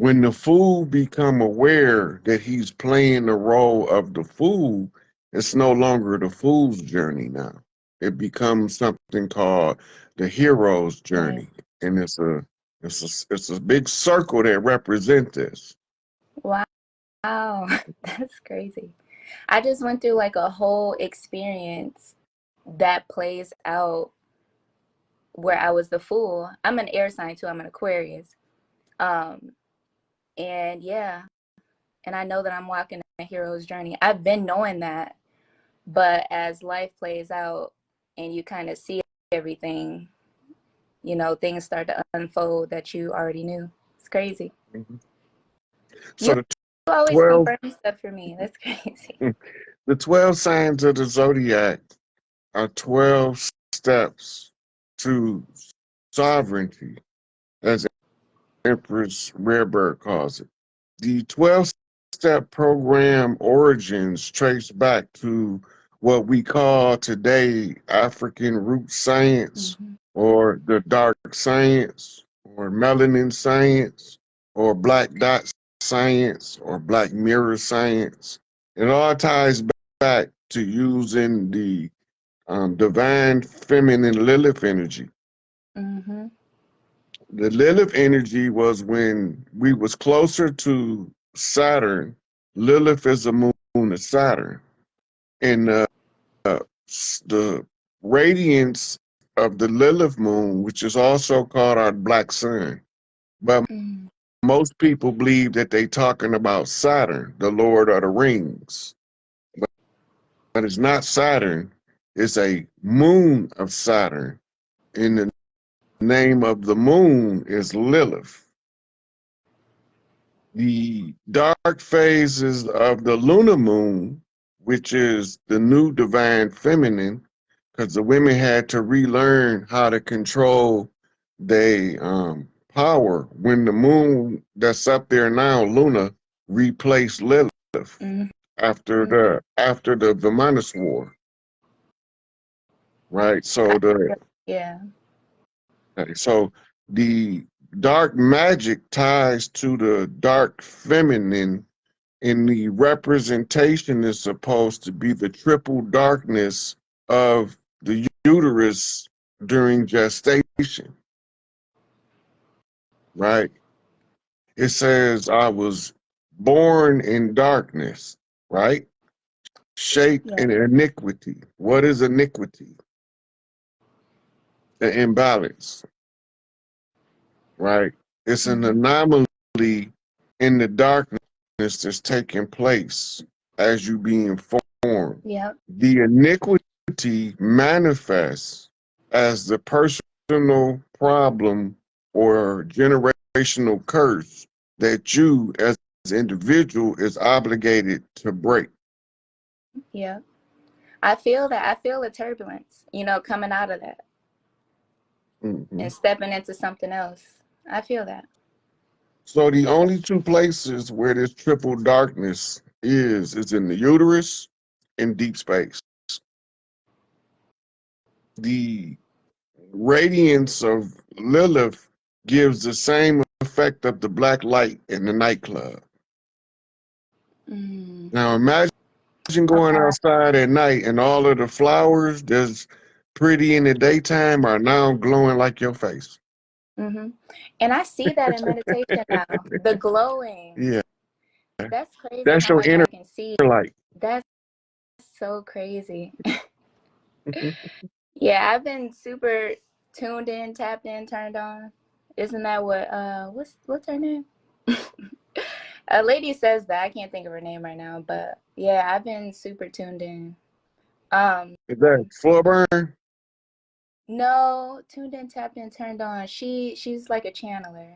When the fool become aware that he's playing the role of the fool, it's no longer the fool's journey now. It becomes something called the hero's Right. journey, and it's a big circle that represents this. Wow. That's crazy. I just went through like a whole experience that plays out where I was the fool. I'm an air sign too. I'm an Aquarius. Um, and yeah, and I know that I'm walking a hero's journey. I've been knowing that, but as life plays out and you kind of see everything, you know, things start to unfold that you already knew. It's crazy. Mhm. So You the always 12 confirm stuff for me. That's crazy. the 12 signs of the zodiac are 12 steps to sovereignty, as Empress Rarebird calls it. The 12-step program origins trace back to what we call today African root science, Mm-hmm. or the dark science, or melanin science, or black dot science, or black mirror science. It all ties back to using the divine feminine Lilith energy. Mm-hmm. The Lilith energy was when we was closer to Saturn. Lilith is the moon of Saturn, and the radiance of the Lilith moon, which is also called our black sun. But Mm-hmm. most people believe that they talking about Saturn, the Lord of the Rings. But it's not Saturn. It's a moon of Saturn. And the name of the moon is Lilith. The dark phases of the lunar moon, which is the new divine feminine, because the women had to relearn how to control their power when the moon that's up there now, Luna, replaced Lilith after the Vimanis War, right? I, So yeah. so the dark magic ties to the dark feminine, and the representation is supposed to be the triple darkness of the uterus during gestation, right? It says, I was born in darkness, right? Shaped Yeah. in iniquity. What is iniquity? The imbalance, right? It's an Mm-hmm. anomaly in the darkness that's taking place as you being formed. Yep. The iniquity manifests as the personal problem or generational curse that you as an individual is obligated to break. Yep. I feel that. I feel the turbulence, you know, coming out of that Mhm. and stepping into something else. I feel that. So the only two places where this triple darkness is in the uterus and deep space. The radiance of Lilith gives the same effect of the black light in the nightclub. Mm. Now imagine going outside at night and all of the flowers that's pretty in the daytime are now glowing like your face. Mm-hmm. And I see that in meditation now. The glowing. Yeah, That's crazy that's how your much inner I can see. light. That's so crazy. Yeah, I've been super tuned in, tapped in, turned on. Isn't that what what's her name? A lady says that. I can't think of her name right now, but yeah, I've been super tuned in. Um Is that floor burn? no, tuned in, tapped in, turned on. She's like a channeler.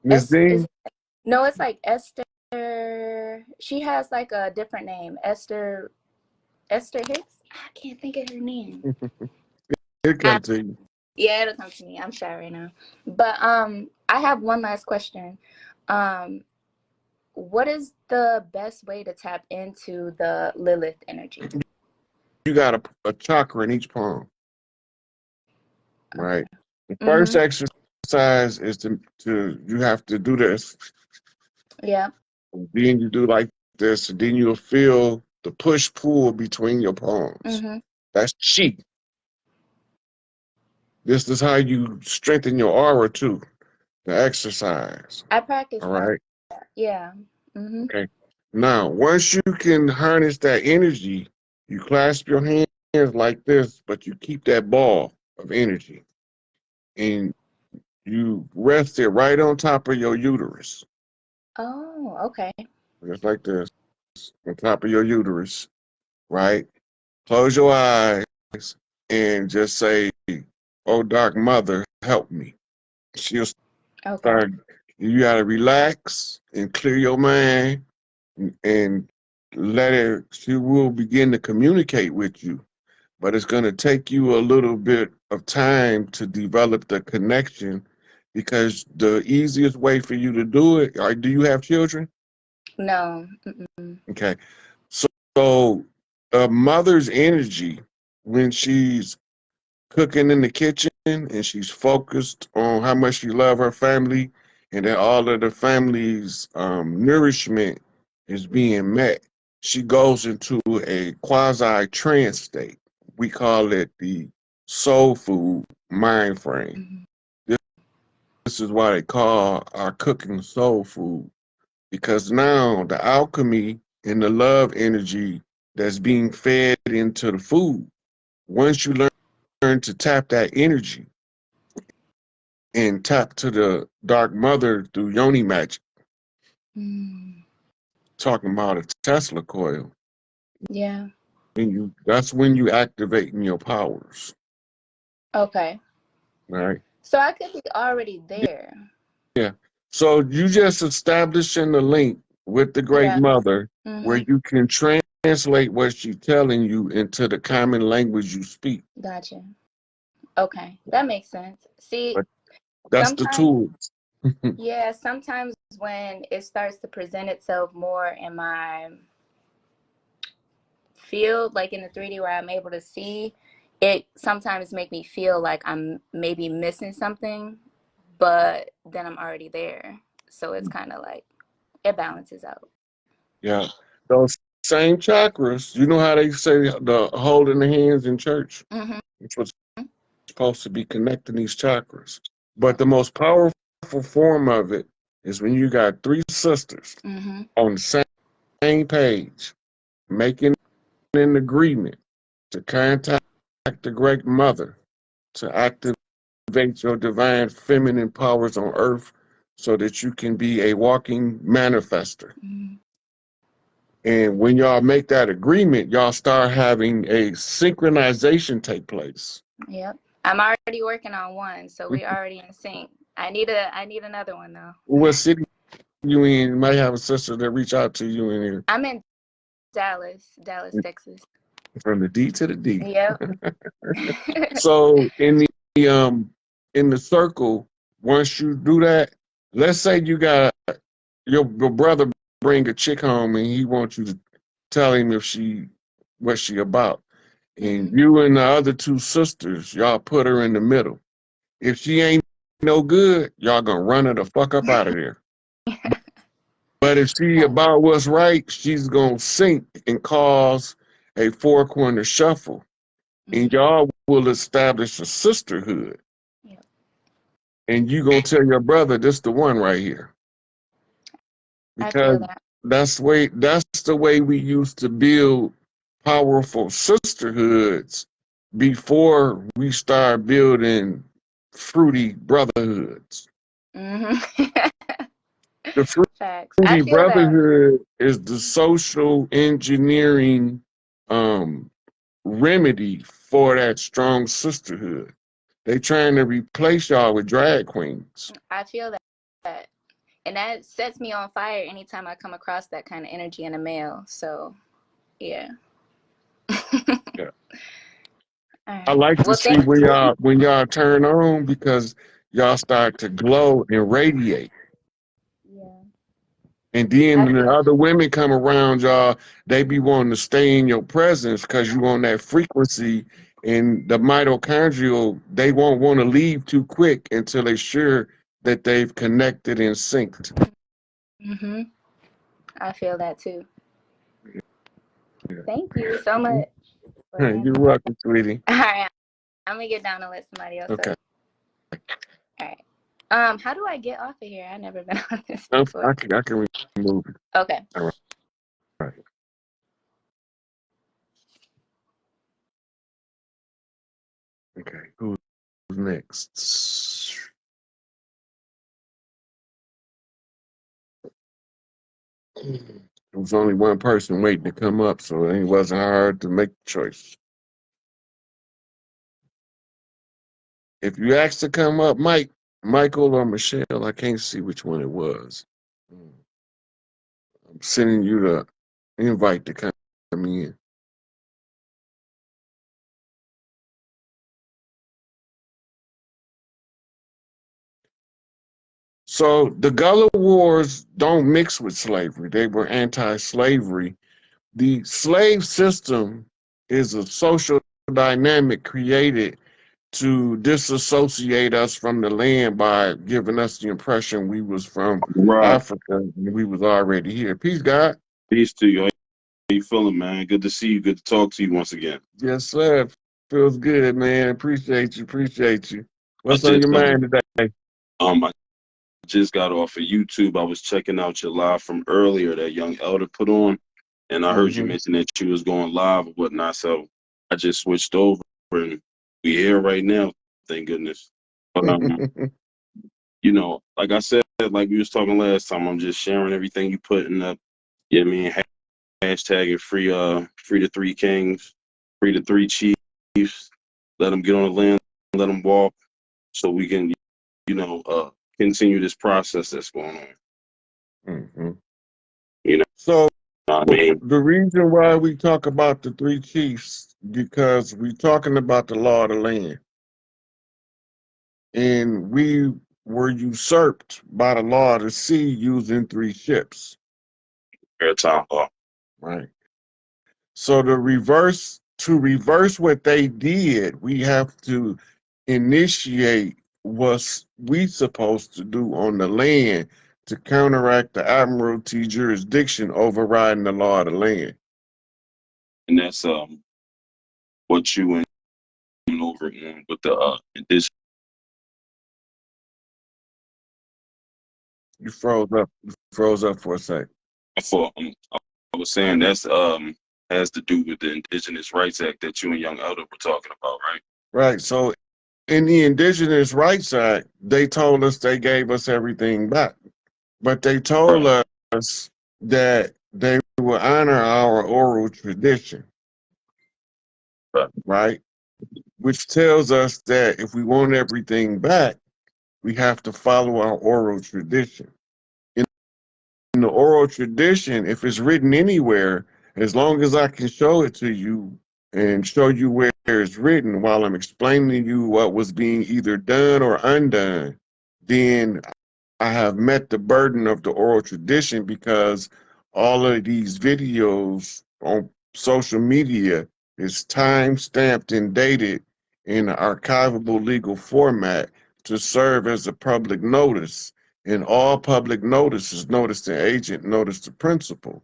Miss Is Dean? no, it's like Esther. She has like a different name. Esther Hicks. I can't think of her name. It I, come to you. yeah, it'll come to me. I'm shy right now. But I have one last question. Um, what is the best way to tap into the Lilith energy? You got a chakra in each palm, Okay. right? The first Mm-hmm. exercise exercise is to you have to do this. Yeah. Then you do like this, and then you'll feel the push pull between your palms. Mm-hmm. That's chi. This is how you strengthen your aura too. The exercise. I practice All that. right. Yeah. Mm-hmm. Okay. Now, once you can harness that energy, you clasp your hands like this, but you keep that ball of energy, and you rest it right on top of your uterus, Oh, okay. just like this, on top of your uterus, right? Close your eyes and just say, "Oh, Dark Mother, help me." She'll Okay. start. You gotta relax and clear your mind and let her. She will begin to communicate with you, but it's gonna take you a little bit of time to develop the connection, because the easiest way for you to do it. Do you have children? No. Mm-mm. Okay, so a mother's energy when she's cooking in the kitchen and she's focused on how much she loves her family and that all of the family's nourishment is being met, she goes into a quasi trance state. We call it the soul food mind frame. Mm-hmm. This is why they call our cooking soul food, because now the alchemy and the love energy that's being fed into the food, once you learn to tap that energy and tap to the dark mother through yoni magic, Mm. talking about a Tesla coil, Yeah. and that's when you activating your powers, Okay. right? So I could be already there. Yeah. So you just establishing the link with the great Yeah. mother where Mm-hmm. you can translate what she's telling you into the common language you speak. Gotcha. Okay. That makes sense. See, But that's the sometimes, tool. yeah, sometimes when it starts to present itself more in my field, like in the 3D where I'm able to see, it sometimes make me feel like I'm maybe missing something, but then I'm already there. So it's kind of like it balances out. Yeah. Those same chakras, you know how they say the holding the hands in church? Mm-hmm. It's what's supposed to be connecting these chakras. But the most powerful form of it is when you got three sisters Mm-hmm. on the same page, making an agreement to contact the great mother to activate your divine feminine powers on earth so that you can be a walking manifester. Mm-hmm. And when y'all make that agreement, y'all start having a synchronization take place. Yep. I'm already working on one, so we already in sync. I need another one though. What city you in? You might have a sister that reach out to you in here. I'm in Dallas, Texas. From the D to the D. Yep. So in the circle, once you do that, let's say you got your brother bring a chick home and he wants you to tell him if she what she about. And Mm-hmm. you and the other two sisters, y'all put her in the middle. If she ain't no good, y'all gonna run her the fuck up out of there. But if she about what's right, she's gonna sink and cause a four corner shuffle. And Mm-hmm. y'all will establish a sisterhood. Yep. And you gonna tell your brother this the one right here. I Because feel that. that's the way we used to build powerful sisterhoods before we start building fruity brotherhoods. Mm-hmm. The Facts. I fruity feel that. brotherhood is the social engineering um, remedy for that strong sisterhood. They trying to replace y'all with drag queens. I feel that. And that sets me on fire anytime I come across that kind of energy in a male. So, yeah. Yeah. All I right. like to Well, see thank you. when y'all turn on, because y'all start to glow and radiate. Yeah. And then I when the feel other women come around y'all, they be wanting to stay in your presence because you on that frequency And the mitochondrial, they won't want to leave too quick until they're sure that they've connected and synced. Mm-hmm. I feel that too. Yeah. Thank you so much. You're welcome, sweetie. All right, I'm gonna get down and let somebody else Okay. up. All right. How do I get off of here? I've never been on this before. I can remove it. Okay. All right. Okay. Who's next? There was only one person waiting to come up, so it wasn't hard to make the choice. If you asked to come up, Michael or Michelle, I can't see which one it was. I'm sending you the invite to come in. So the Gullah Wars don't mix with slavery. They were anti-slavery. The slave system is a social dynamic created to disassociate us from the land by giving us the impression we was from Africa and we was already here. Peace, God. Peace to you. How you feeling, man? Good to see you. Good to talk to you once again. Yes, sir. Feels good, man. Appreciate you. Appreciate you. What's on your mind today? I just got off of YouTube. I was checking out your live from earlier that young elder put on, and I heard you mention that you was going live or whatnot. So I just switched over, and we here right now. Thank goodness. But you know, like I said, like we was talking last time, I'm just sharing everything you putting up. Yeah, I mean, hashtag it free the three kings, free the three chiefs. Let them get on the land, let them walk, so we can, you know, continue this process that's going on. You know, So I mean, the reason why we talk about the three chiefs, because we're talking about the law of the land. And we were usurped by the law of the sea using three ships. maritime law. Right. So to reverse what they did, we have to initiate what we supposed to do on the land to counteract the admiralty jurisdiction overriding the law of the land. And that's what you went over on with the indigenous. You froze up for a sec. I was saying that's has to do with the Indigenous Rights Act that you and Young Elder were talking about, right? Right. So in the Indigenous Rights Act, they told us they gave us everything back. But they told us that they will honor our oral tradition, right? Which tells us that if we want everything back, we have to follow our oral tradition. In the oral tradition, if it's written anywhere, as long as I can show it to you and show you where it's written while I'm explaining to you what was being either done or undone, then I have met the burden of the oral tradition, because all of these videos on social media is time stamped and dated in an archivable legal format to serve as a public notice. And all public notice is notice to agent, notice to principal.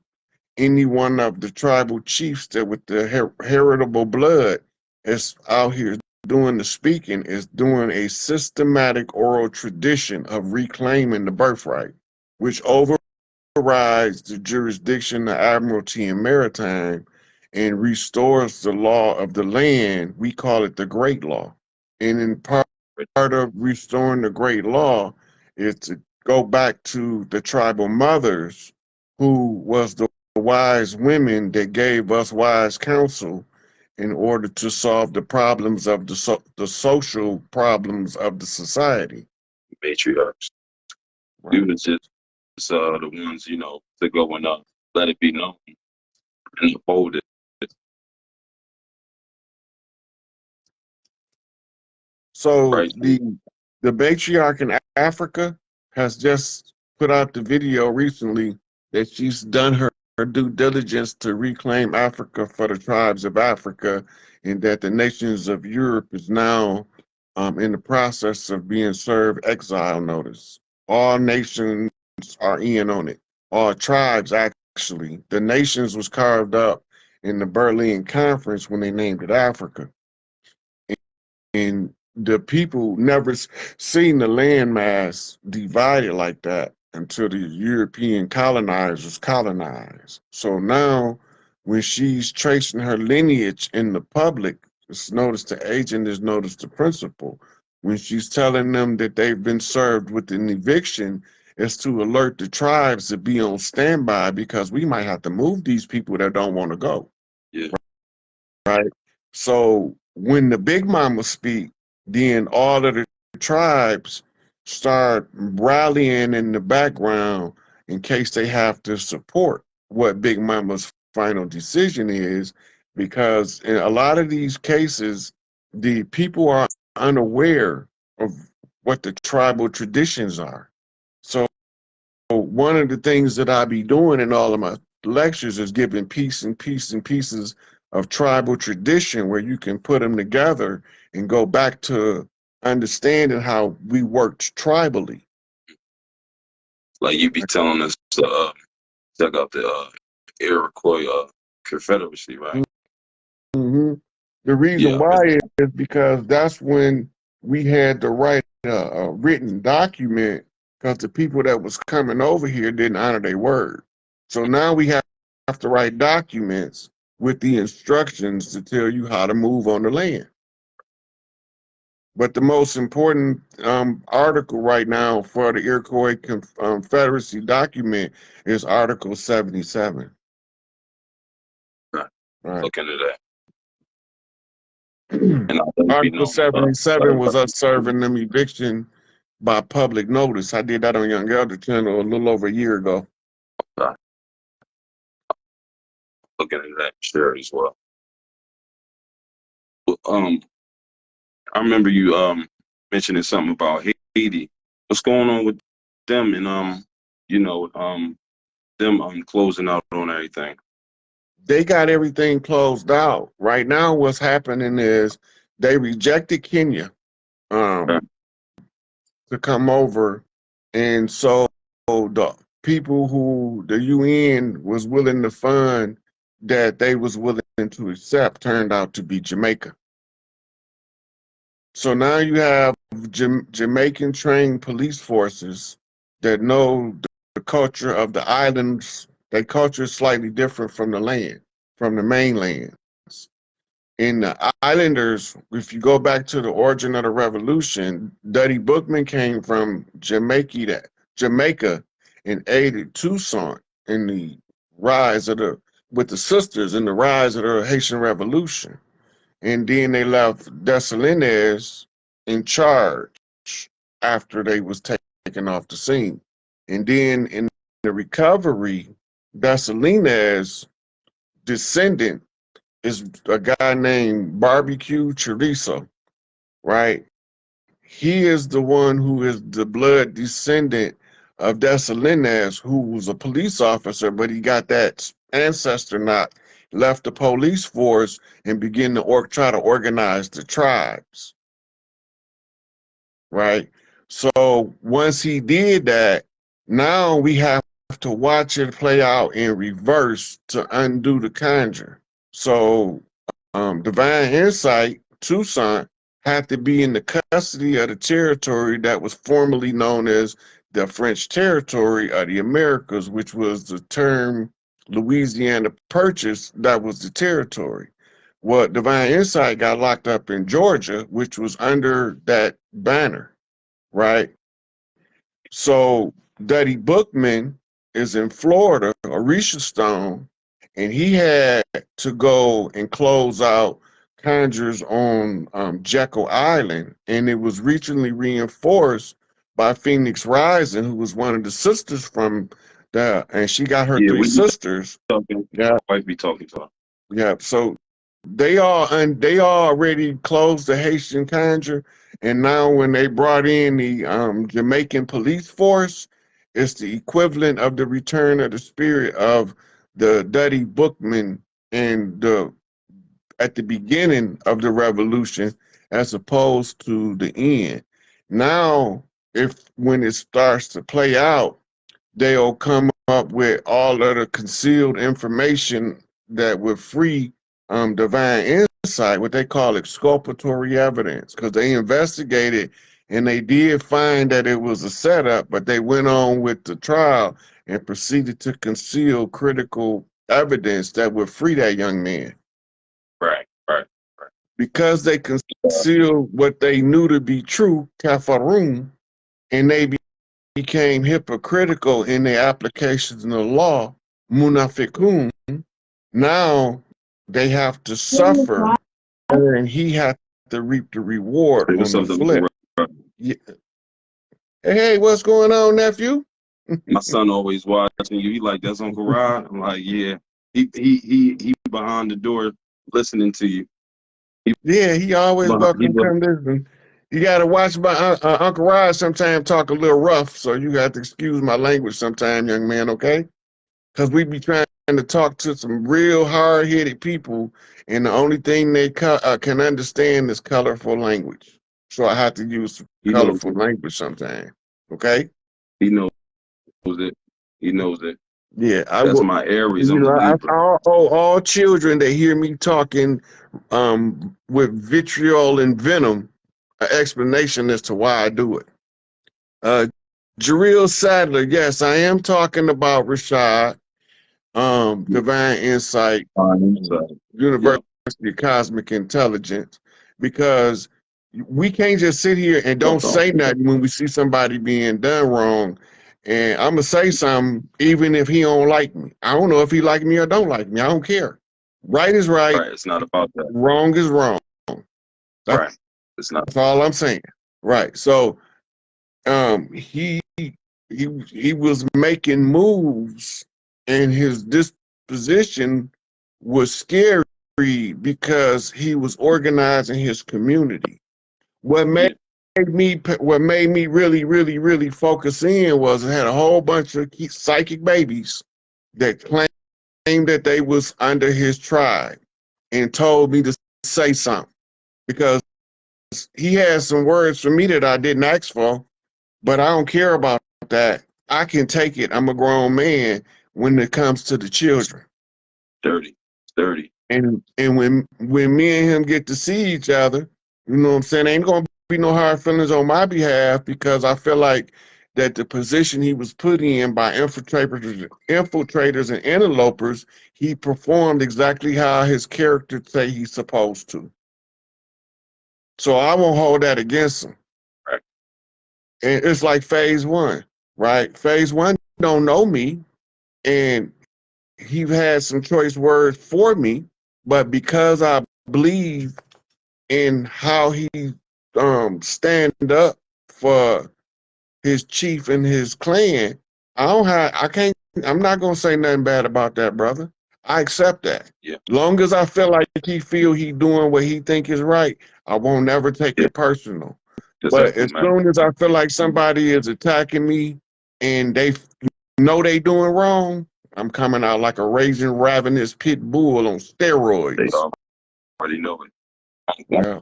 Any one of the tribal chiefs that with the heritable blood is out here doing the speaking is doing a systematic oral tradition of reclaiming the birthright, which overrides the jurisdiction of admiralty and maritime and restores the law of the land. We call it the Great Law. And in part of restoring the Great Law is to go back to the tribal mothers, who was the wise women that gave us wise counsel in order to solve the problems of the social problems of the society. Matriarchs. Right. We was just the ones, you know, to go and let it be known and uphold it. So Right. the matriarch in Africa has just put out the video recently that she's done her due diligence to reclaim Africa for the tribes of Africa, and that the nations of Europe is now in the process of being served exile notice. All nations are in on it. All tribes, actually. The nations was carved up in the Berlin Conference when they named it Africa. And the people never seen the landmass divided like that until the European colonizers colonized. So now, when she's tracing her lineage in the public, it's notice the agent is notice the principal. When she's telling them that they've been served with an eviction, it's to alert the tribes to be on standby because we might have to move these people that don't want to go. Yeah. Right. So when the big mama speak, then all of the tribes start rallying in the background in case they have to support what big mama's final decision is, because in a lot of these cases, the people are unaware of what the tribal traditions are. So one of the things that I be doing in all of my lectures is giving pieces of tribal tradition where you can put them together and go back to understanding how we worked tribally. Like you be telling us check out the Iroquois Confederacy, right? Mm-hmm. The reason Yeah. why is because that's when we had to write a written document, because the people that was coming over here didn't honor their word. So now we have to write documents with the instructions to tell you how to move on the land. But the most important article right now for the Iroquois Confederacy document is Article 77. Right. Look into that. And Article 77 was us serving them eviction by public notice. I did that on Young Elder Channel a little over a year ago. Looking into that share as well. I remember you mentioning something about Haiti. What's going on with them and them closing out on everything? They got everything closed out. Right now what's happening is they rejected Kenya to come over, and so the people who the UN was willing to fund that they was willing to accept turned out to be Jamaica. So now you have Jamaican trained police forces that know the culture of the islands. Their culture is slightly different from the land, from the mainland. In the islanders, if you go back to the origin of the revolution, Duddy Bookman came from Jamaica and aided Toussaint in the rise of with the sisters in the rise of the Haitian Revolution. And then they left Dessalines in charge after they was taken off the scene. And then in the recovery, Dessalines' descendant is a guy named Barbecue Chorizo, right? He is the one who is the blood descendant of Dessalines, who was a police officer, but he got that ancestor knot, left the police force, and began to try to organize the tribes, right? So once he did that, now we have to watch it play out in reverse to undo the conjure. So Divine Insight, Toussaint, had to be in the custody of the territory that was formerly known as the French territory of the Americas, which was the term Louisiana Purchase, that was the territory. Well, Divine Insight got locked up in Georgia, which was under that banner, right? So Duddy Bookman is in Florida, Orisha Stone, and he had to go and close out conjures on Jekyll Island, and it was recently reinforced by Phoenix Rising, who was one of the sisters from the, and she got her three sisters. Yeah, wife be talking to her. Yeah, so they already closed the Haitian conjure, and now when they brought in the Jamaican police force, it's the equivalent of the return of the spirit of the Duddy Bookman and the at the beginning of the revolution as opposed to the end. Now, if when it starts to play out, they'll come up with all of the concealed information that would free divine insight, what they call exculpatory evidence, because they investigated and they did find that it was a setup, but they went on with the trial and proceeded to conceal critical evidence that would free that young man. Right. Because they concealed what they knew to be true, kafarum, and they became hypocritical in their applications in the law, munafiqun. Now they have to suffer, and he had to reap the reward on the flip. Yeah. Hey, what's going on, nephew? My son always watching you. He like, that's Uncle Rod. I'm like, yeah. He behind the door listening to you. He always welcome to come listen. You got to watch my Uncle Rod sometimes talk a little rough, so you got to excuse my language sometime, young man, okay? Because we be trying to talk to some real hard-headed people, and the only thing they can understand is colorful language. So I have to use colorful language sometimes, okay? He knows it. He knows it. Yeah, that's my Aries. I'm a Libra. All children that hear me talking with vitriol and venom, an explanation as to why I do it. Jareel Sadler, yes, I am talking about Rashad, Divine Insight, University of Cosmic Intelligence, because we can't just sit here and don't say nothing when we see somebody being done wrong. And I'm gonna say something even if he don't like me. I don't know if he like me or don't like me. I don't care. Right is right. Right. It's not about that. Wrong is wrong. Right. It's not. That's all I'm saying. Right. So he was making moves, and his disposition was scary because he was organizing his community. What made me really focus in was I had a whole bunch of psychic babies that claimed that they was under his tribe and told me to say something because he had some words for me that I didn't ask for, but I don't care about that. I can take it. I'm a grown man when it comes to the children. Dirty. And when me and him get to see each other, you know what I'm saying, ain't gonna be no hard feelings on my behalf because I feel like that the position he was put in by infiltrators and interlopers, he performed exactly how his character say he's supposed to. So I won't hold that against him. Right. And it's like phase one, right? Phase one don't know me, and he had some choice words for me, but because I believe in how he stand up for his chief and his clan, I'm not gonna say nothing bad about that, brother. I accept that. Yeah. Long as I feel like he feel he doing what he think is right, I won't never take it personal. But as soon as I feel like somebody is attacking me and they know they doing wrong, I'm coming out like a raging, ravenous pit bull on steroids. They already know it. Yeah.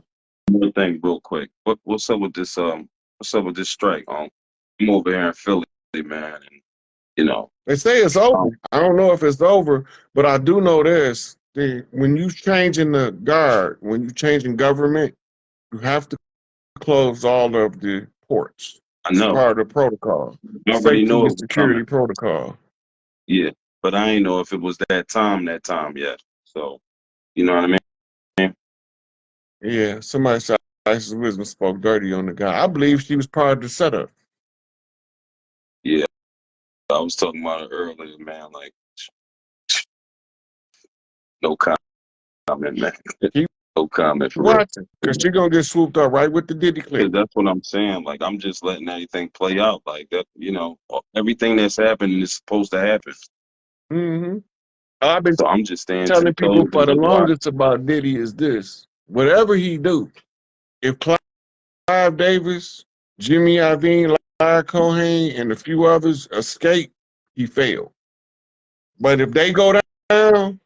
One more thing, real quick. What's up with this? What's up with this strike? I'm over here in Philly, man, and you know they say it's over. I don't know if it's over, but I do know this: when you changing the guard, when you changing government, you have to close all of the ports. I know. It's part of the protocol. I already know and security protocol. Yeah, but I ain't know if it was that time yet. So, you know what I mean? Yeah, somebody said Isis Wisdom spoke dirty on the guy. I believe she was part of the setup. Yeah, I was talking about it earlier, man. Like, no comment, man. No comment for real. Because she's going to get swooped up right with the Diddy clip. That's what I'm saying. Like, I'm just letting everything play out. Like, that, you know, everything that's happening is supposed to happen. Mm-hmm. I'm just staying telling people for the longest about Diddy is this. Whatever he do, if Clive Davis, Jimmy Iovine, Larry Cohen, and a few others escape, he failed. But if they go down,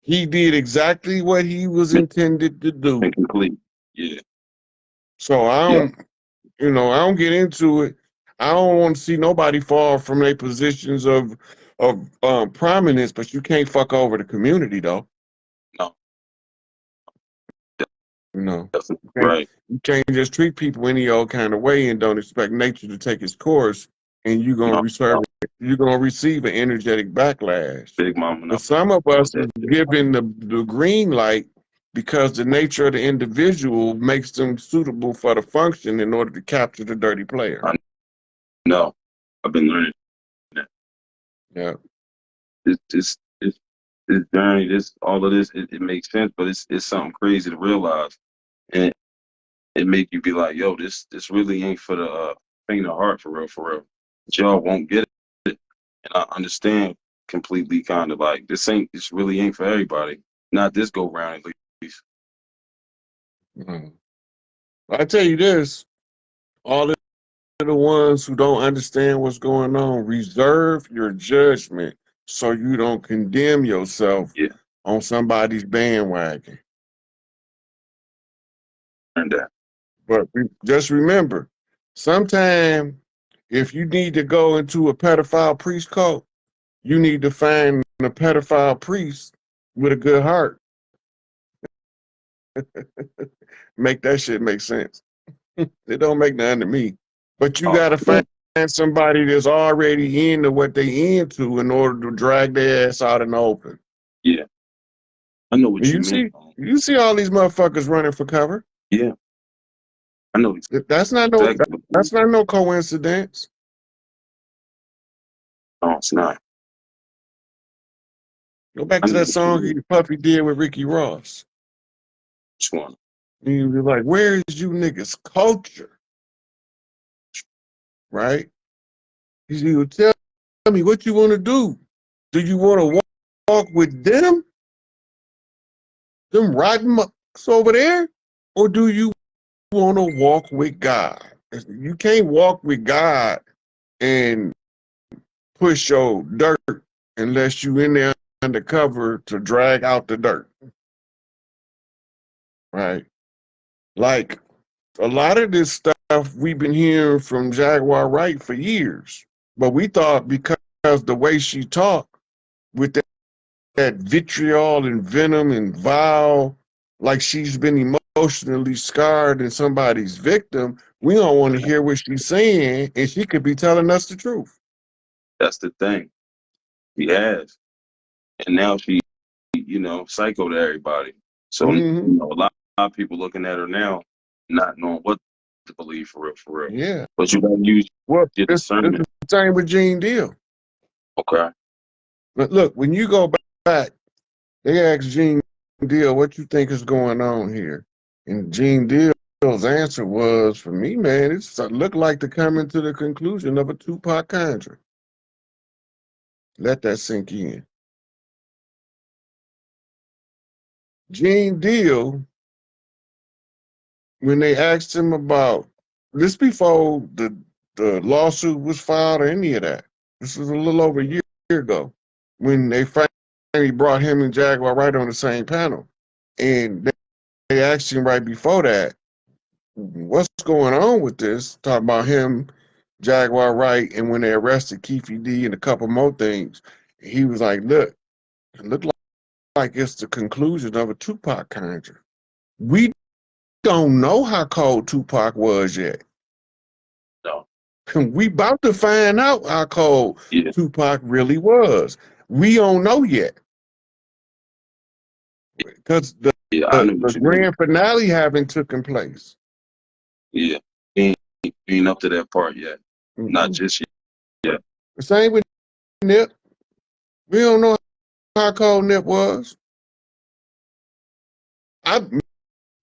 he did exactly what he was intended to do. Complete. Yeah. So I don't, I don't get into it. I don't want to see nobody fall from their positions of prominence, but you can't fuck over the community though. No. You know, Right. you can't just treat people any old kind of way and don't expect nature to take its course, and you're gonna receive an energetic backlash. Big mama. But some of us is given the green light because the nature of the individual makes them suitable for the function in order to capture the dirty player. No, I've been learning that. Yeah. This journey, all of this, it makes sense, but it's something crazy to realize, and it make you be like, yo, this really ain't for the faint of heart, for real, for real. Y'all won't get it, and I understand completely. Kind of like this really ain't for everybody. Not this go round at least. I tell you this, all of the ones who don't understand what's going on, reserve your judgment so you don't condemn yourself on somebody's bandwagon. And that. But just remember, sometime if you need to go into a pedophile priest cult, you need to find a pedophile priest with a good heart. Make that shit make sense. It don't make none to me. But you gotta find somebody that's already into what they into in order to drag their ass out in the open. Yeah. I know what you mean. You see all these motherfuckers running for cover. Yeah. I know. That's not no coincidence. No, it's not. Go back to that song Puffy did with Ricky Ross. Which one? And you be like, where is you niggas' culture? Right? He would tell me what you want to do. Do you want to walk with them rotten mucks over there? Or do you want to walk with God? You can't walk with God and push your dirt unless you in there undercover to drag out the dirt. Right? Like, a lot of this stuff we've been hearing from Jaguar Wright for years. But we thought because the way she talked with that vitriol and venom and vile, like she's been emotionally scarred and somebody's victim, we don't want to hear what she's saying, and she could be telling us the truth. That's the thing. She has. And now she, psycho to everybody. So, a lot of people looking at her now, not knowing what to believe, for real, for real. Yeah. But you gotta use your discernment. It's the same with Gene Deal. Okay. But look, when you go back, they asked Gene Deal, what you think is going on here? And Gene Deal's answer was, for me, man, it looked like they're coming to the conclusion of a Tupac conjuring. Let that sink in. Gene Deal, when they asked him about this before the lawsuit was filed or any of that, this was a little over a year ago, when they finally brought him and Jaguar Wright on the same panel. And they asked him right before that, what's going on with this? Talking about him, Jaguar Wright, and when they arrested Keefe D and a couple more things, he was like, look, it looked like it's the conclusion of a Tupac conjuring. We don't know how cold Tupac was yet. No. We about to find out how cold Tupac really was. We don't know yet. Because the grand finale haven't taken place. Yeah. Ain't up to that part yet. Not just yet. The same with Nip. We don't know how cold Nip was.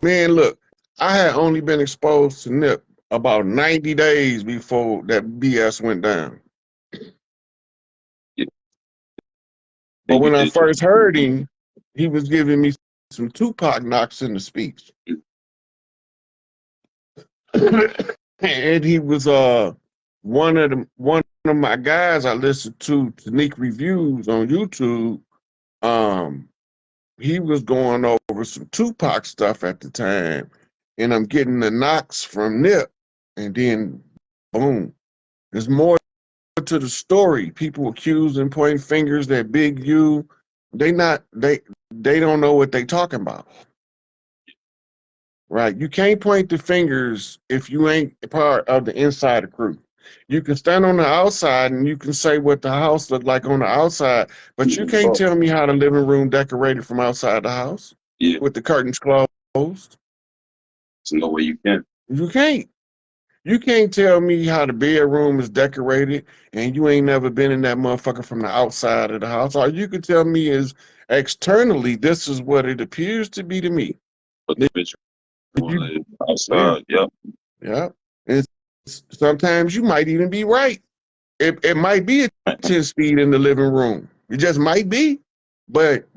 Man, look, I had only been exposed to Nip about 90 days before that BS went down. Yeah. But when I first heard him, he was giving me some Tupac knocks in the speech. And he was one of my guys I listened to Sneak Reviews on YouTube, um, he was going over some Tupac stuff at the time, and I'm getting the knocks from Nip, and then boom, there's more to the story. People accusing, pointing fingers at Big U. They don't know what they talking about. Right. You can't point the fingers if you ain't part of the insider crew. You can stand on the outside and you can say what the house looked like on the outside, but you can't tell me how the living room decorated from outside the house with the curtains closed. There's no way you can. You can't. You can't tell me how the bedroom is decorated and you ain't never been in that motherfucker from the outside of the house. All you can tell me is externally, this is what it appears to be to me. But the visual is outside, yep. Yeah. And sometimes you might even be right. It might be a 10 speed in the living room. It just might be. But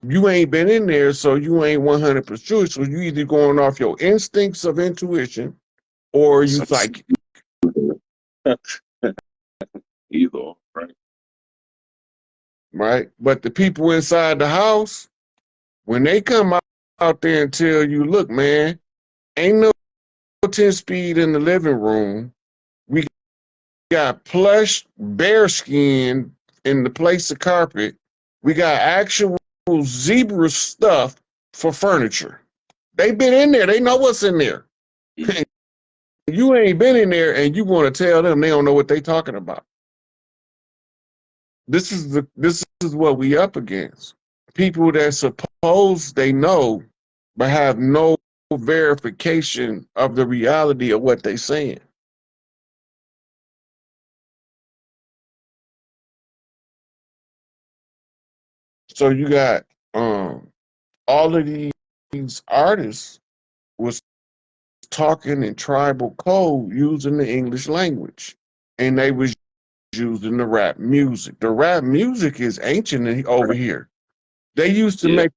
you ain't been in there, so you ain't 100% sure. So you either going off your instincts of intuition or you psychic. Either, right? Right? But the people inside the house, when they come out there and tell you, look, man, ain't no 10 speed in the living room. We got plush bear skin in the place of carpet. We got actual zebra stuff for furniture. They've been in there. They know what's in there. You ain't been in there and you want to tell them they don't know what they talking about. This is what we up against. People that suppose they know but have no verification of the reality of what they saying. So you got all of these artists was talking in tribal code using the English language, and they was using the rap music. The rap music is ancient over here. They used to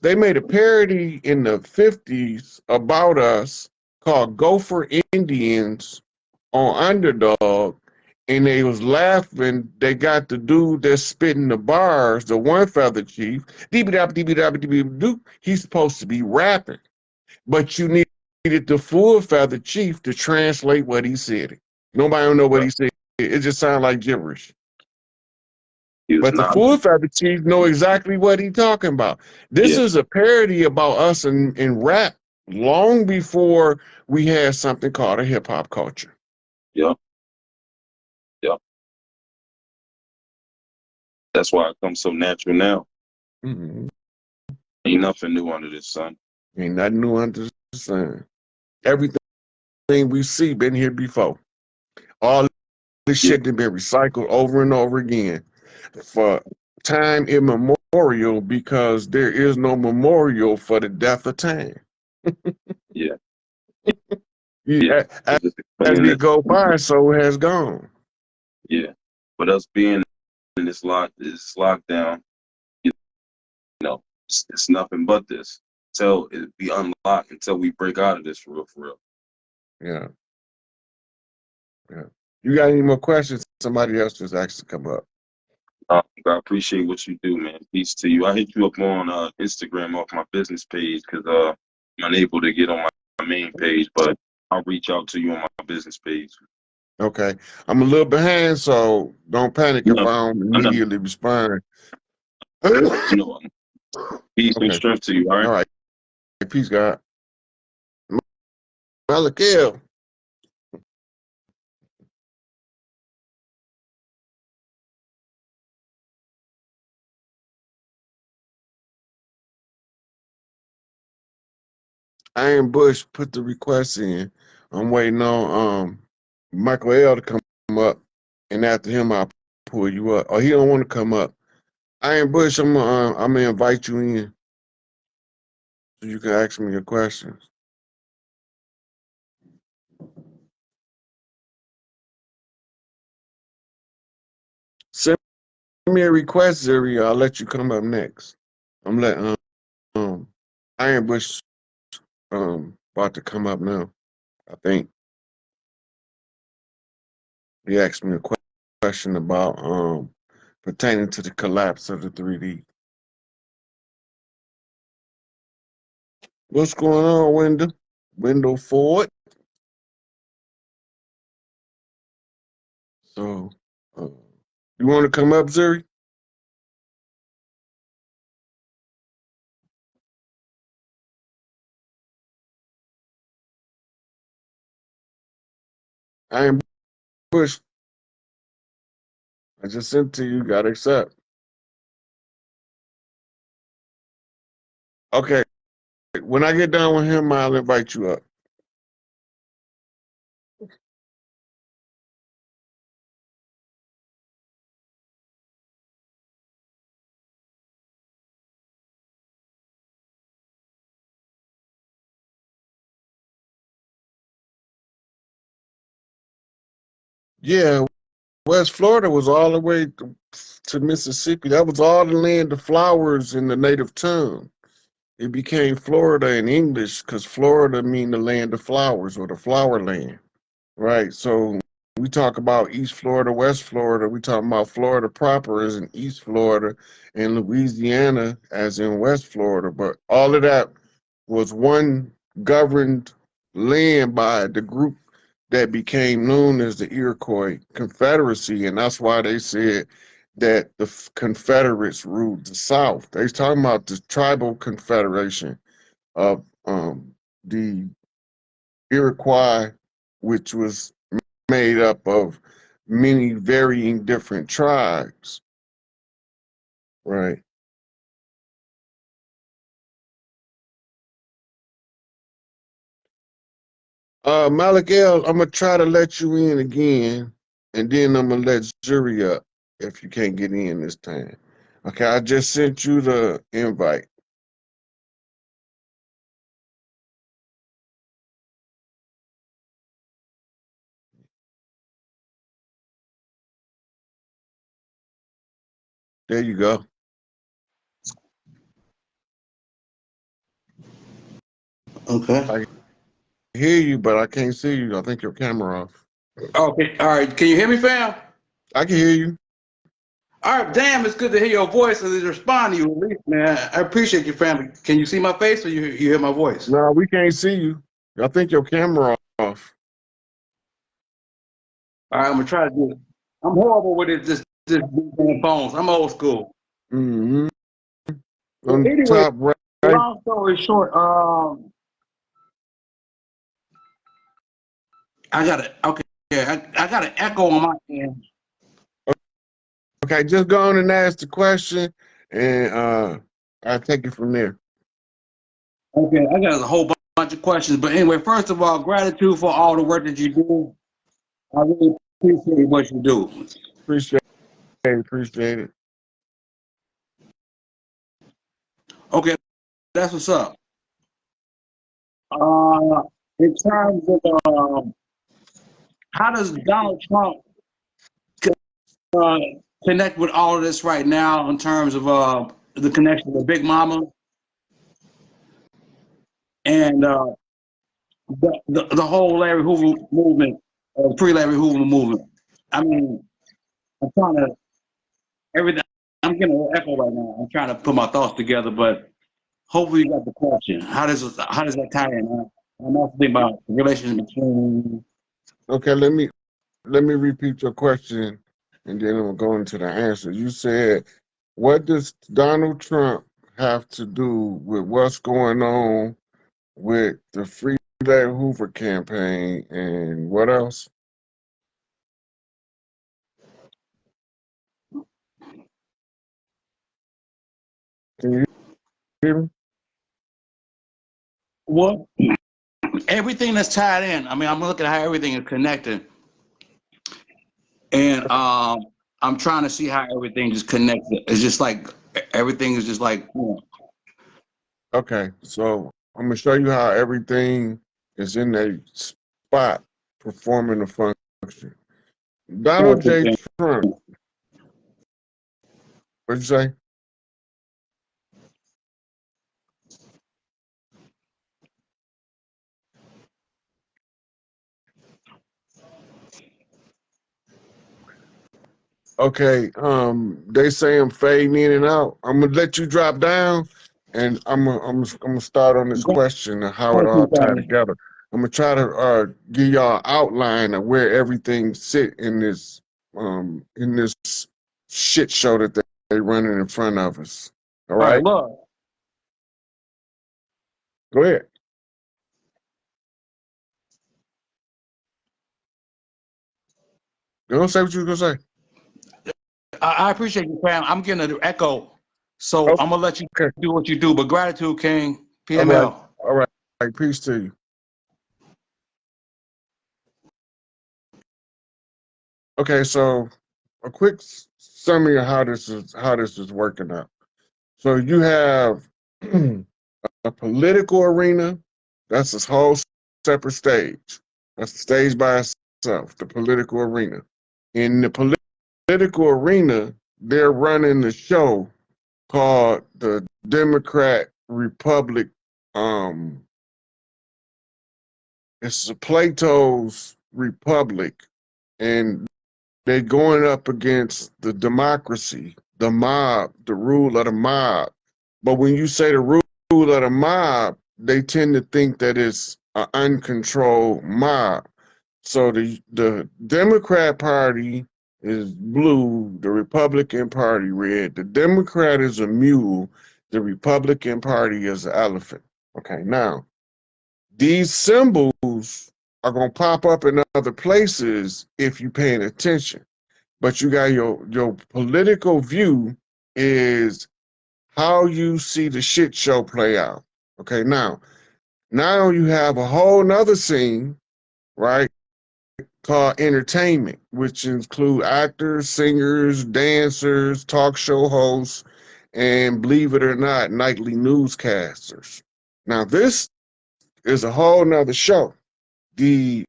they made a parody in the 50s about us called Gopher Indians on Underdog, and they was laughing. They got the dude that's spitting the bars, the one feather chief, he's supposed to be rapping, but you needed the full feather chief to translate what he said. Nobody don't know what he said. It just sounded like gibberish. But the full feather chief know exactly what he's talking about. This is a parody about us in rap long before we had something called a hip hop culture. Yep. Yep. That's why it comes so natural now. Mm-hmm. Ain't nothing new under the sun. Ain't nothing new under the sun. Everything we see been here before. All this shit has been recycled over and over again for time immemorial because there is no memorial for the death of time. Yeah. As we go by, so it has gone. Yeah. But us being in this lockdown, you know, it's nothing but this. Until it be unlocked, until we break out of this for real. Yeah. Yeah. You got any more questions? Somebody else just asked to come up. I appreciate what you do, man. Peace to you. I hit you up on Instagram off my business page because I'm unable to get on my main page, but I'll reach out to you on my business page. Okay. I'm a little behind, so don't panic if I don't immediately respond. No. Peace and strength to you, all right? All right. Peace, God. Malakil. Iron Bush put the request in. I'm waiting on Michael L to come up, and after him I'll pull you up. Oh, he don't want to come up. Iron Bush, I'm gonna invite you in so you can ask me your questions. Send me a request, Zuri. I'll let you come up next. I'm letting Iron Bush about to come up now, I think. He asked me a question about pertaining to the collapse of the 3D. What's going on, Window? Window Ford. So, you want to come up, Zuri? I ain't pushed. I just sent to you. Got to accept. Okay. When I get done with him, I'll invite you up. Yeah, West Florida was all the way to Mississippi. That was all the land of flowers in the native tongue. It became Florida in English because Florida mean the land of flowers or the flower land, right? So we talk about East Florida, West Florida. We talk about Florida proper as in East Florida and Louisiana as in West Florida. But all of that was one governed land by the group that became known as the Iroquois Confederacy, and that's why they said that the Confederates ruled the South. They was talking about the tribal confederation of the Iroquois, which was made up of many varying different tribes, right? Malik El, I'm gonna try to let you in again, and then I'm gonna let Jury up if you can't get in this time. Okay, I just sent you the invite. There you go. Okay. I hear you, but I can't see you. I think your camera off. Okay. All right. Can you hear me, fam? I can hear you. All right. Damn, it's good to hear your voice and to respond to you, at least, man. I appreciate you, family. Can you see my face or you hear my voice? No, we can't see you. I think your camera off. All right. I'm gonna try to do it. I'm horrible with it. This phones. I'm old school. Mm-hmm. But On anyway, top right. long story short, I got it. Okay. Yeah, I got an echo on my end. Okay, just go on and ask the question, and I'll take it from there. Okay, I got a whole bunch of questions, but anyway, first of all, gratitude for all the work that you do. I really appreciate what you do. Appreciate it. Okay, that's what's up. Uh, in terms of how does Donald Trump uh, connect with all of this right now in terms of the connection with Big Mama and the whole Larry Hoover movement, pre-Larry Hoover movement? I mean, I'm trying to everything. I'm getting a little echo right now. I'm trying to put my thoughts together, but hopefully you got the question. How does that tie in? I'm also thinking about the relationship between. Okay, let me repeat your question, and then we'll go into the answer. You said, what does Donald Trump have to do with what's going on with the Free Larry Hoover campaign, and what else? Can you hear me? What everything that's tied in. I mean, I'm looking at how everything is connected, and I'm trying to see how everything is connected. It's just like everything is just like. Okay, so I'm gonna show you how everything is in a spot performing a function. Donald J. Trump, what'd you say? Okay, they say I'm fading in and out. I'm gonna let you drop down, and I'm gonna start on this Go question of how it ahead, all tied King. together. I'm gonna try to give y'all an outline of where everything sit in this shit show that they running in front of us. All All right, right, look. go ahead. Don't say what you was gonna say. I appreciate you, fam. I'm getting an echo, so I'm gonna let you Okay, do what you do. But gratitude, King. all right, PML. all right. Peace to you. Okay, so a quick summary of how this is working out. So you have a political arena. That's a whole separate stage. That's the stage by itself, the political arena. In the political arena, they're running the show called the Democrat Republic. Um, it's Plato's Republic, and they're going up against the democracy, the mob, the rule of the mob. But when you say the rule of the mob, they tend to think that it's an uncontrolled mob. So the Democrat Party is blue, the Republican Party red. The Democrat is a mule, the Republican Party is an elephant. Okay, now these symbols are gonna pop up in other places if you're paying attention. But you got your political view is how you see the shit show play out. Okay, now you have a whole nother scene, right, called entertainment, which include actors, singers, dancers, talk show hosts, and believe it or not, nightly newscasters. Now this is a whole nother show. The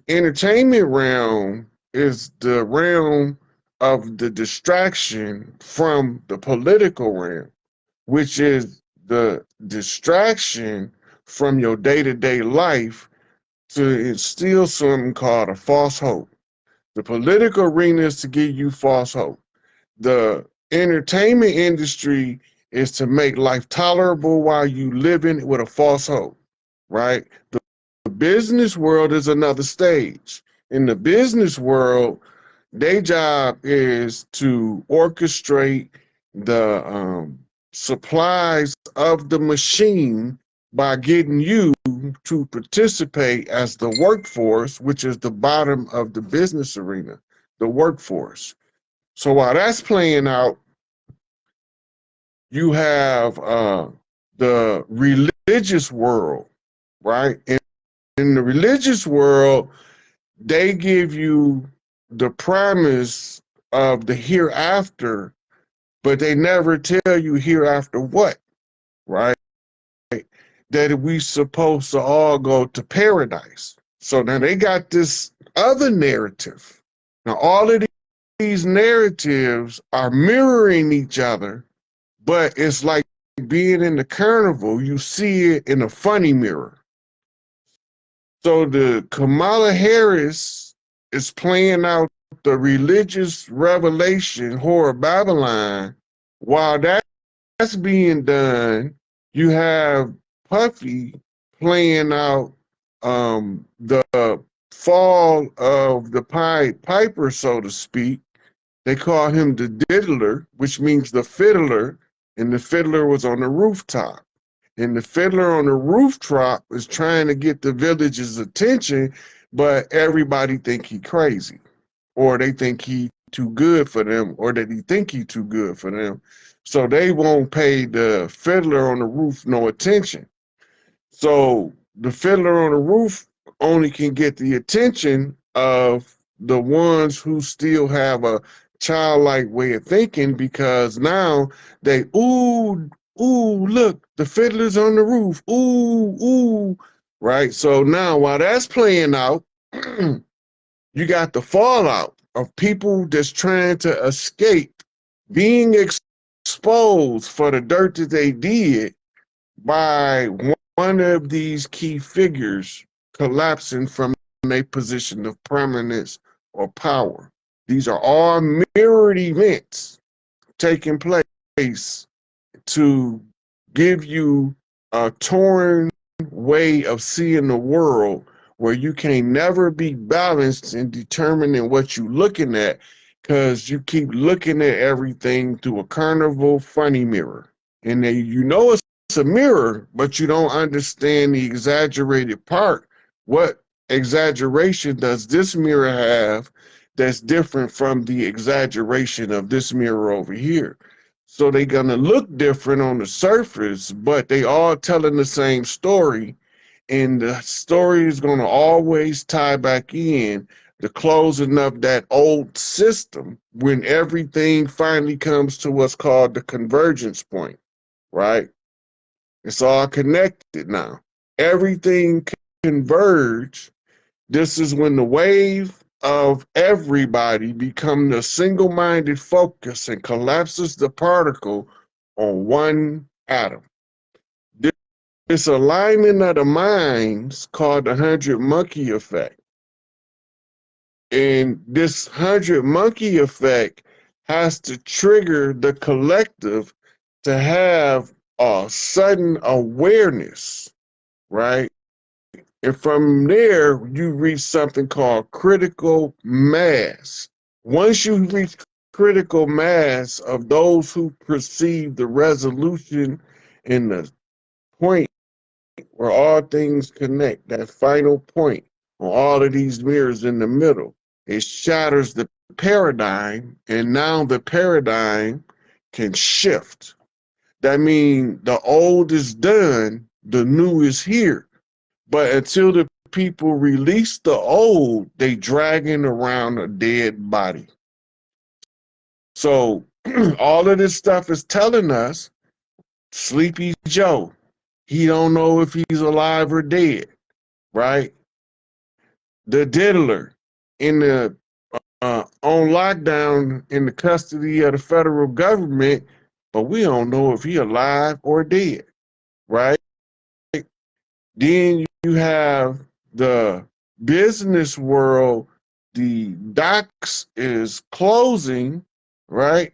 entertainment realm is the realm of the distraction from the political realm, which is the distraction from your day-to-day life to instill something called a false hope. The political arena is to give you false hope. The entertainment industry is to make life tolerable while you living with a false hope, right? The business world is another stage. In the business world, their job is to orchestrate the supplies of the machine by getting you to participate as the workforce, which is the bottom of the business arena, the workforce. So while that's playing out, you have the religious world, right? And in the religious world, they give you the promise of the hereafter, but they never tell you hereafter what, right? That we supposed to all go to paradise. So now they got this other narrative. Now all of these narratives are mirroring each other, but it's like being in the carnival, you see it in a funny mirror. So the Kamala Harris is playing out the religious revelation horror Babylon. While that's being done, you have Puffy playing out the fall of the Pied Piper, so to speak. They call him the diddler, which means the fiddler, and the fiddler was on the rooftop. And the fiddler on the rooftop is trying to get the village's attention, but everybody think he crazy, or they think he too good for them, or that he think he too good for them. So they won't pay the fiddler on the roof no attention. So the fiddler on the roof only can get the attention of the ones who still have a childlike way of thinking, because now they, look, the fiddler's on the roof. Ooh. Right. So now while that's playing out, you got the fallout of people just trying to escape being exposed for the dirt that they did by one of these key figures collapsing from a position of prominence or power. These are all mirrored events taking place to give you a torn way of seeing the world where you can never be balanced in determining what you're looking at because you keep looking at everything through a carnival funny mirror. And then you know it's a mirror, but you don't understand the exaggerated part. What exaggeration does this mirror have that's different from the exaggeration of this mirror over here? So they're gonna look different on the surface, but they all telling the same story, and the story is gonna always tie back in the closing of that old system when everything finally comes to what's called the convergence point, right? It's all connected now. Everything converge. This is when the wave of everybody becomes a single-minded focus and collapses the particle on one atom. This alignment of the minds called the 100-monkey effect. And this 100-monkey effect has to trigger the collective to have a sudden awareness, right? And from there, you reach something called critical mass. Once you reach critical mass of those who perceive the resolution and the point where all things connect, that final point on all of these mirrors in the middle, it shatters the paradigm, and now the paradigm can shift. That means the old is done, the new is here. But until the people release the old, they dragging around a dead body. So all of this stuff is telling us Sleepy Joe, he don't know if he's alive or dead, right? The diddler in the on lockdown in the custody of the federal government, but we don't know if he alive or dead, right? Then you have the business world, the docks is closing, right?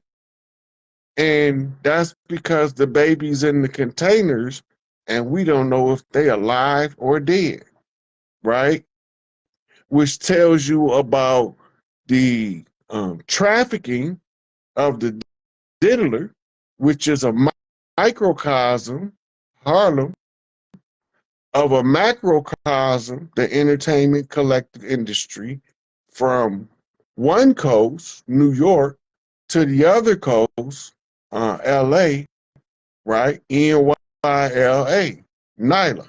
And that's because the baby's in the containers and we don't know if they alive or dead, right? Which tells you about the trafficking of the diddler, which is a microcosm, Harlem, of a macrocosm, the entertainment collective industry, from one coast, New York, to the other coast, LA, right? NYLA, Nyla.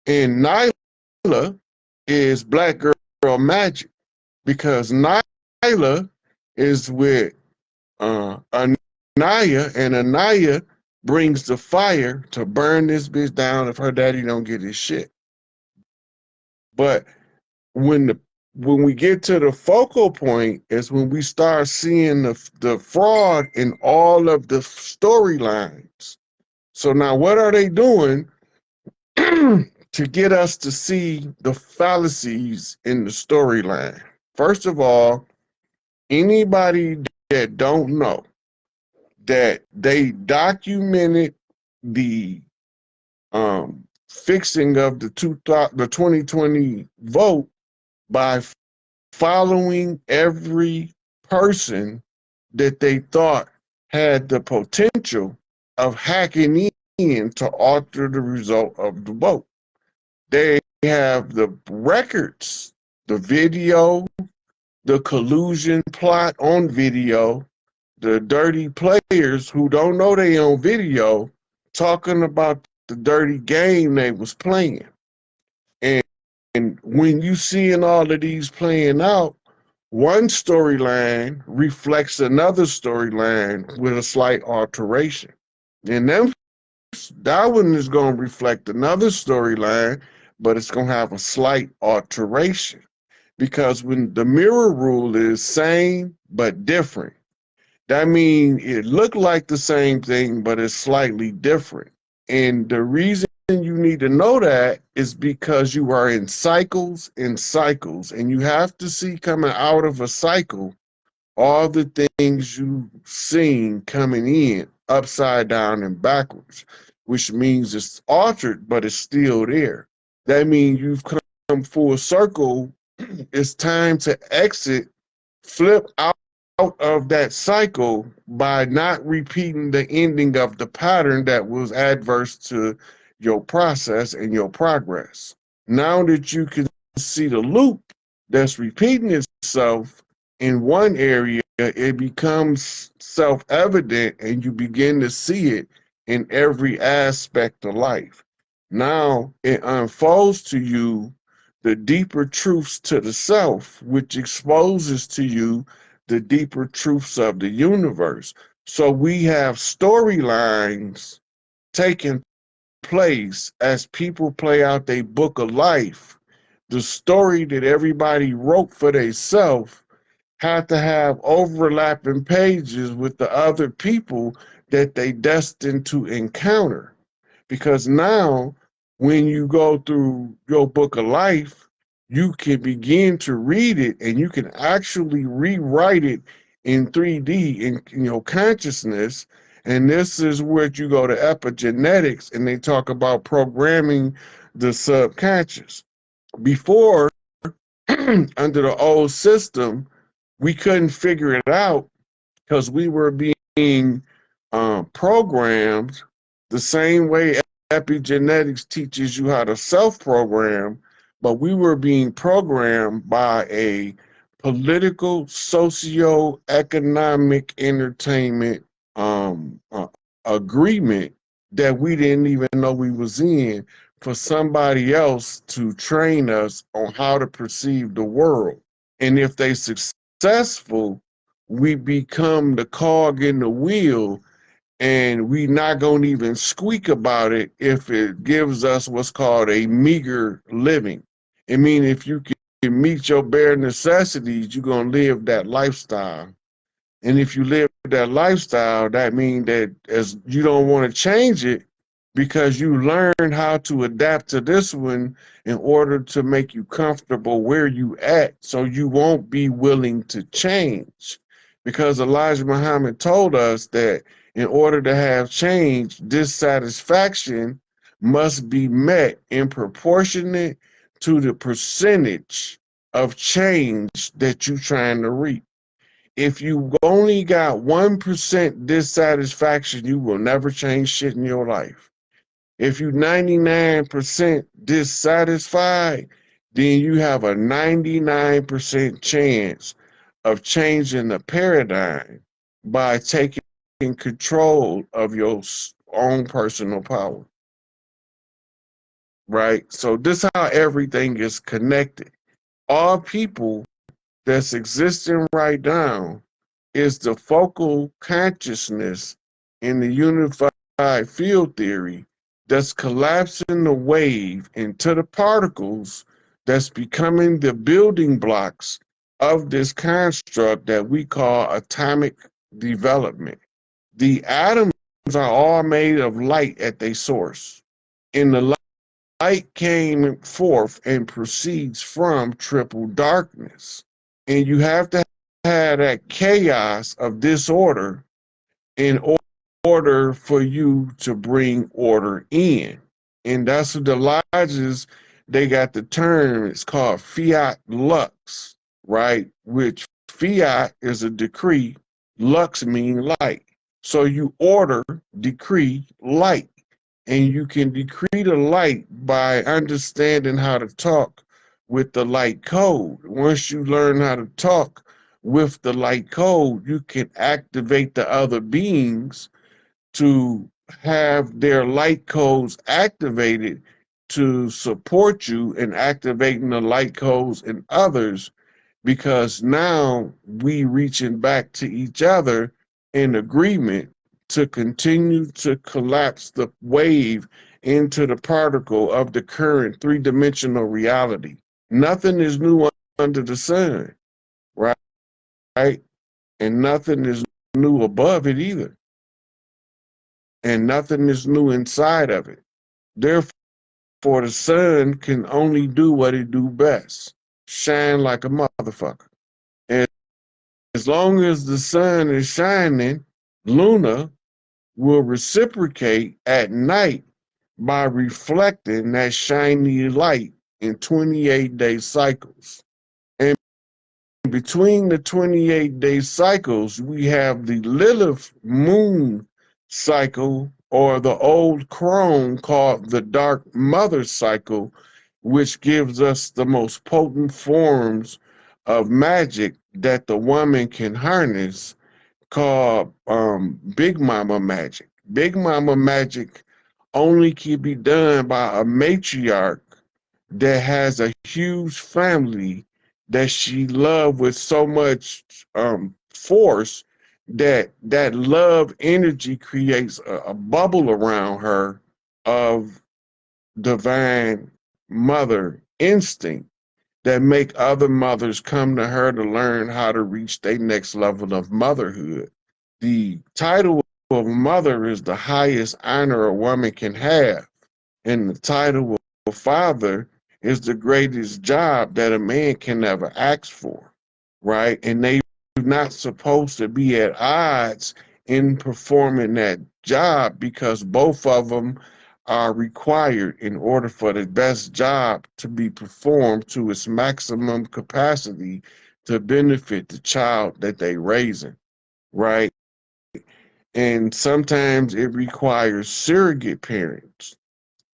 And Nyla is Black Girl Magic because Nyla is with Anaya, and Anaya brings the fire to burn this bitch down if her daddy don't get his shit. But when we get to the focal point is when we start seeing the fraud in all of the storylines. So now what are they doing to get us to see the fallacies in the storyline? First of all, anybody that don't know that they documented the fixing of the 2020 vote by following every person that they thought had the potential of hacking in to alter the result of the vote. They have the records, the video, the collusion plot on video, the dirty players who don't know they on video talking about the dirty game they was playing. And when you seeing all of these playing out, one storyline reflects another storyline with a slight alteration. And then that one is going to reflect another storyline, but it's going to have a slight alteration. Because when the mirror rule is same but different, that means it looked like the same thing, but it's slightly different. And the reason you need to know that is because you are in cycles and cycles, and you have to see coming out of a cycle all the things you've seen coming in upside down and backwards, which means it's altered, but it's still there. That means you've come full circle. It's time to exit, flip out of that cycle by not repeating the ending of the pattern that was adverse to your process and your progress. Now that you can see the loop that's repeating itself in one area, it becomes self-evident and you begin to see it in every aspect of life. Now it unfolds to you the deeper truths to the self, which exposes to you the deeper truths of the universe. So we have storylines taking place as people play out their book of life. The story that everybody wrote for themselves had to have overlapping pages with the other people that they destined to encounter. Because now, when you go through your book of life, you can begin to read it and you can actually rewrite it in 3D in your consciousness. And this is where you go to epigenetics and they talk about programming the subconscious. Before, under the old system, we couldn't figure it out because we were being programmed the same way epigenetics teaches you how to self-program, but we were being programmed by a political, socio-economic, entertainment agreement that we didn't even know we was in for somebody else to train us on how to perceive the world. And if they successful, we become the cog in the wheel and we not gonna even squeak about it if it gives us what's called a meager living. I mean, if you can meet your bare necessities, you're gonna live that lifestyle. And if you live that lifestyle, that means that as you don't want to change it because you learned how to adapt to this one in order to make you comfortable where you at, so you won't be willing to change. Because Elijah Muhammad told us that in order to have change, dissatisfaction must be met in proportionate to the percentage of change that you're trying to reach. If you only got 1% dissatisfaction, you will never change shit in your life. If you 99% dissatisfied, then you have a 99% chance of changing the paradigm by taking control of your own personal power. Right? So this is how everything is connected. All people that's existing right now is the focal consciousness in the unified field theory that's collapsing the wave into the particles that's becoming the building blocks of this construct that we call atomic development. The atoms are all made of light at their source. And the light came forth and proceeds from triple darkness. And you have to have that chaos of disorder in order for you to bring order in. And that's what the lodges, they got the term, it's called fiat lux, right? Which fiat is a decree, lux mean light. So you order, decree, light. And you can decree the light by understanding how to talk with the light code. Once you learn how to talk with the light code, you can activate the other beings to have their light codes activated to support you in activating the light codes in others, because now we reaching back to each other in agreement to continue to collapse the wave into the particle of the current three-dimensional reality. Nothing is new under the sun, right? And nothing is new above it either. And nothing is new inside of it. Therefore, the sun can only do what it do best, shine like a motherfucker. And as long as the sun is shining, Luna will reciprocate at night by reflecting that shiny light in 28-day cycles. And between the 28-day cycles, we have the Lilith moon cycle, or the old crone called the dark mother cycle, which gives us the most potent forms of magic that the woman can harness, called Big Mama magic. Big Mama magic only can be done by a matriarch that has a huge family that she loved with so much force that that love energy creates a bubble around her of divine mother instinct that make other mothers come to her to learn how to reach their next level of motherhood. The title of mother is the highest honor a woman can have, and the title of father is the greatest job that a man can ever ask for, right? And they are not supposed to be at odds in performing that job, because both of them are required in order for the best job to be performed to its maximum capacity to benefit the child that they raising, right? And sometimes it requires surrogate parents.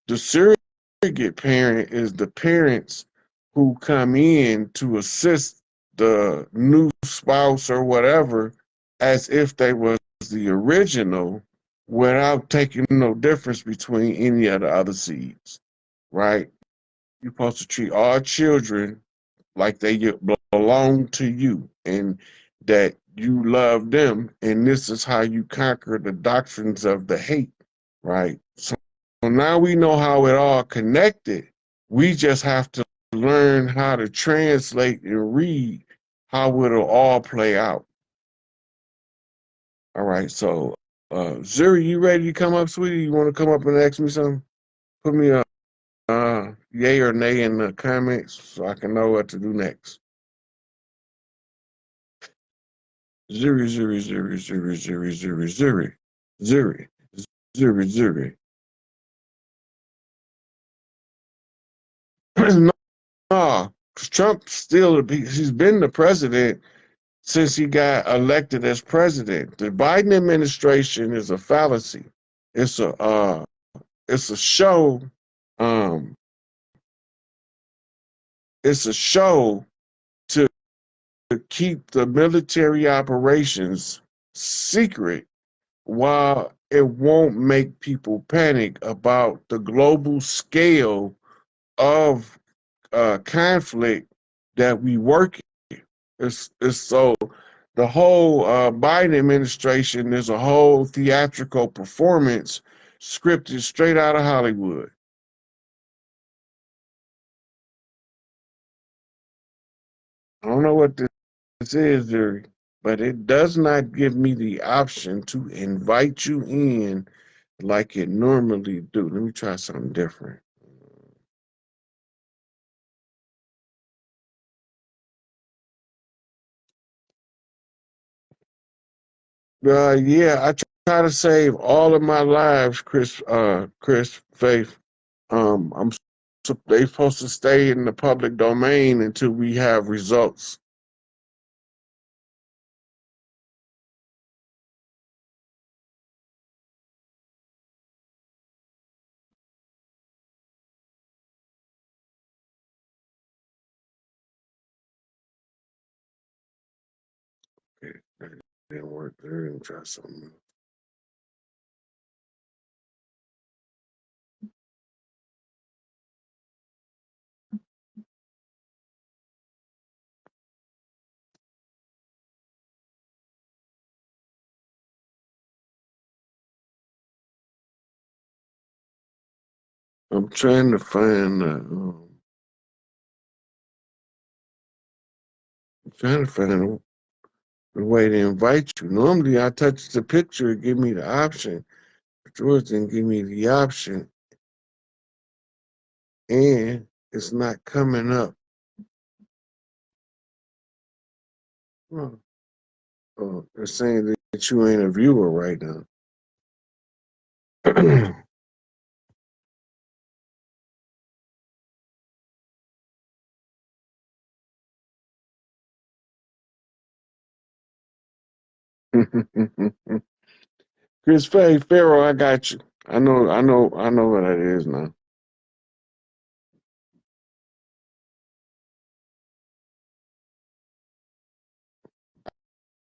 The surrogate parent is the parents who come in to assist the new spouse or whatever as if they was the original, without taking no difference between any of the other seeds, right? You're supposed to treat all children like they belong to you and that you love them. And this is how you conquer the doctrines of the hate, right? So now we know how it all connected. We just have to learn how to translate and read how it'll all play out. All right, so Zuri, you ready to come up, sweetie? You want to come up and ask me something? Put me a yay or nay in the comments so I can know what to do next. Zuri, Zuri, Zuri, Zuri, Zuri, Zuri, Zuri, Zuri, Zuri, Zuri. No, Trump still, he's been the president since he got elected as president. The Biden administration is a fallacy. It's a show. Um, it's a show to keep the military operations secret, while it won't make people panic about the global scale of conflict that we work in. It's so the whole Biden administration is a whole theatrical performance scripted straight out of Hollywood. I don't know what this is, Jerry, but it does not give me the option to invite you in like it normally do. Let me try something different. Yeah, I try to save all of my lives, Chris Faith. I'm they supposed to stay in the public domain until we have results. Okay, that didn't work there. Let me try something. I'm trying to find. I'm trying to find a way to invite you. Normally, I touch the picture, and give me the option. George didn't give me the option, and it's not coming up. Huh. They're saying that you ain't a viewer right now. Chris Pharaoh, I got you. I know what that is now.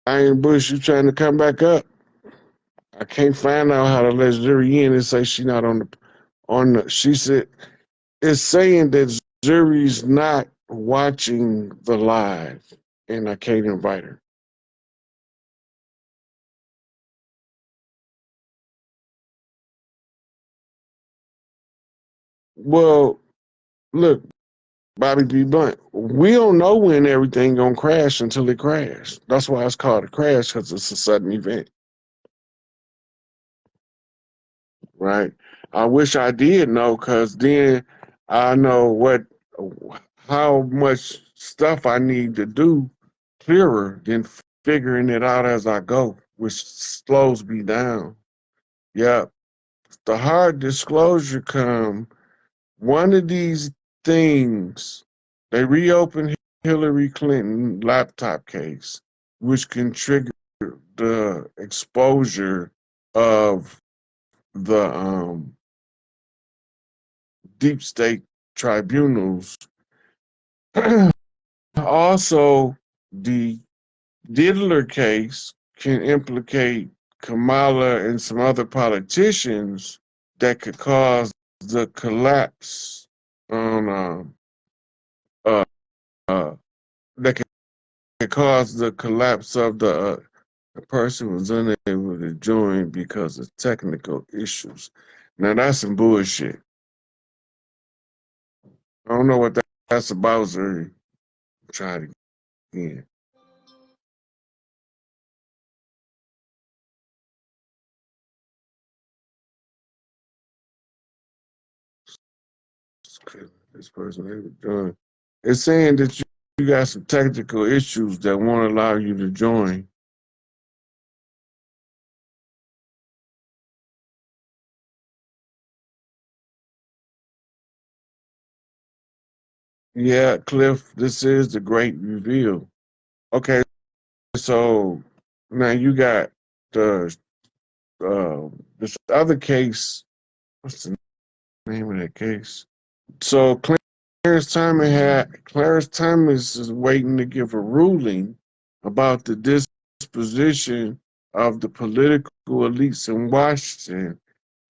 Iron Bush, you trying to come back up? I can't find out how to let Zuri in and say she not on the. She said it's saying that Zuri's not watching the live, and I can't invite her. Well, look, Bobby B. Blunt, we don't know when everything gonna crash until it crashes. That's why it's called a crash, because it's a sudden event. Right? I wish I did know, because then I know how much stuff I need to do clearer than figuring it out as I go, which slows me down. Yeah, the hard disclosure come. One of these things, they reopened Hillary Clinton laptop case, which can trigger the exposure of the deep state tribunals. Also, the Diddler case can implicate Kamala and some other politicians that could cause the collapse on uh, uh, that could cause the collapse of the person who was unable to join because of technical issues. Now that's some bullshit. I don't know what that's about, Zuri. Try it again. This person able to join. It's saying that you got some technical issues that won't allow you to join. Yeah, Cliff, this is the great reveal. Okay, so now you got the this other case. What's the name of that case? So Clarence Thomas is waiting to give a ruling about the disposition of the political elites in Washington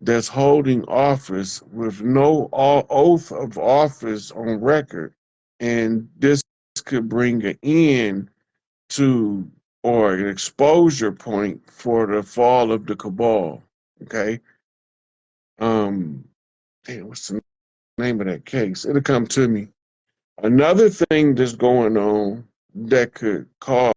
that's holding office with no oath of office on record, and this could bring an end to or an exposure point for the fall of the cabal. Okay. Damn, what's the name of that case? It'll come to me. Another thing that's going on that could cause